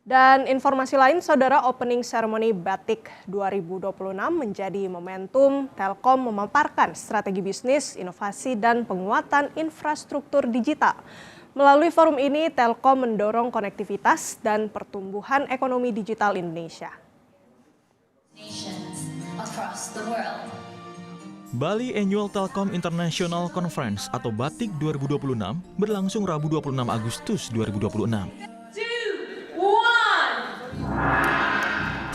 Dan informasi lain, Saudara, opening ceremony Batik 2026 menjadi momentum Telkom memaparkan strategi bisnis, inovasi, dan penguatan infrastruktur digital. Melalui forum ini, Telkom mendorong konektivitas dan pertumbuhan ekonomi digital Indonesia. Bali Annual Telkom International Conference atau Batik 2026 berlangsung Rabu 26 Agustus 2026.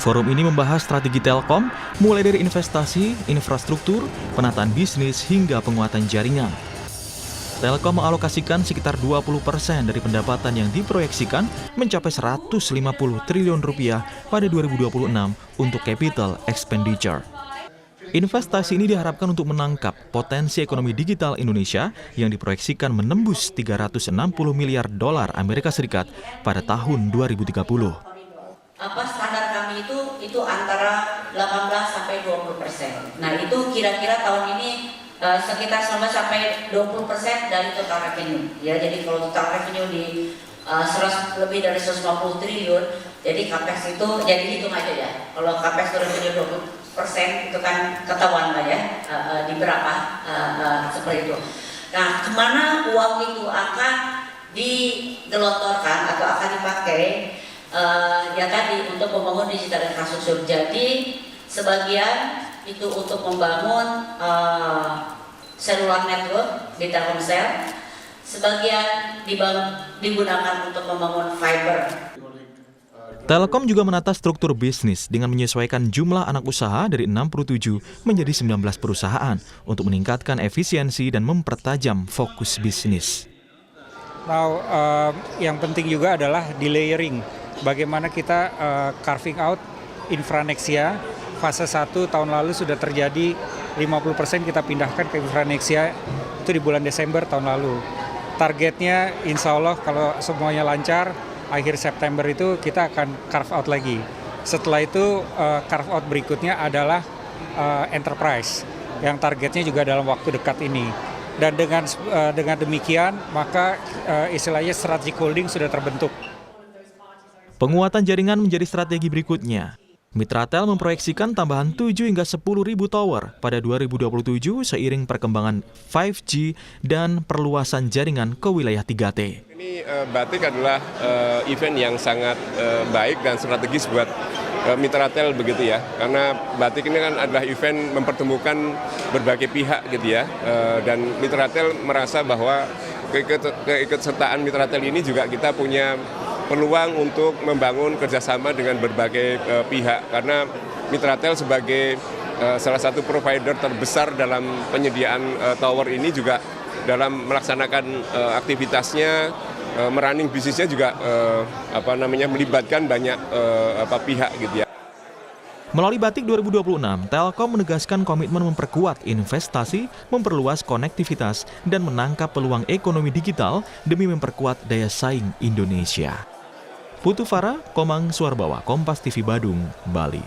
Forum ini membahas strategi Telkom, mulai dari investasi, infrastruktur, penataan bisnis, hingga penguatan jaringan. Telkom mengalokasikan sekitar 20% dari pendapatan yang diproyeksikan mencapai 150 triliun rupiah pada 2026 untuk capital expenditure. Investasi ini diharapkan untuk menangkap potensi ekonomi digital Indonesia yang diproyeksikan menembus 360 miliar dolar Amerika Serikat pada tahun 2030. Standar kami itu antara 18 sampai 20%. Nah, itu kira-kira tahun ini sekitar 19 sampai 20% dari total revenue. Ya, jadi kalau total revenue di lebih dari 150 triliun, jadi capex itu jadi hitung aja ya. Kalau capex revenue 20% itu kan ketahuan lah ya di berapa seperti itu. Nah, kemana uang itu akan digelontorkan atau akan dipakai? Ya tadi untuk membangun digital infrastruktur. Jadi sebagian itu untuk membangun cellular network di Telkomsel, sebagian digunakan untuk membangun fiber. Telkom juga menata struktur bisnis dengan menyesuaikan jumlah anak usaha dari 67 menjadi 19 perusahaan untuk meningkatkan efisiensi dan mempertajam fokus bisnis. Now, yang penting juga adalah delayering. Bagaimana kita carving out Infranexia, fase 1 tahun lalu sudah terjadi 50% kita pindahkan ke Infranexia itu di bulan Desember tahun lalu. Targetnya insya Allah kalau semuanya lancar, akhir September itu kita akan carve out lagi. Setelah itu carve out berikutnya adalah enterprise yang targetnya juga dalam waktu dekat ini. Dan dengan demikian maka istilahnya strategic holding sudah terbentuk. Penguatan jaringan menjadi strategi berikutnya. Mitratel memproyeksikan tambahan 7 hingga 10.000 tower pada 2027 seiring perkembangan 5G dan perluasan jaringan ke wilayah 3T. Ini Batik adalah event yang sangat baik dan strategis buat Mitratel begitu ya. Karena Batik ini kan adalah event mempertemukan berbagai pihak gitu ya. Dan Mitratel merasa bahwa keikutsertaan Mitratel ini juga kita punya peluang untuk membangun kerjasama dengan berbagai pihak karena Mitratel sebagai salah satu provider terbesar dalam penyediaan tower ini juga dalam melaksanakan aktivitasnya, merunning bisnisnya juga melibatkan banyak pihak gitu ya. Melalui Batik 2026, Telkom menegaskan komitmen memperkuat investasi, memperluas konektivitas, dan menangkap peluang ekonomi digital demi memperkuat daya saing Indonesia. Putu Farah, Komang Suarbawa, Kompas TV Badung, Bali.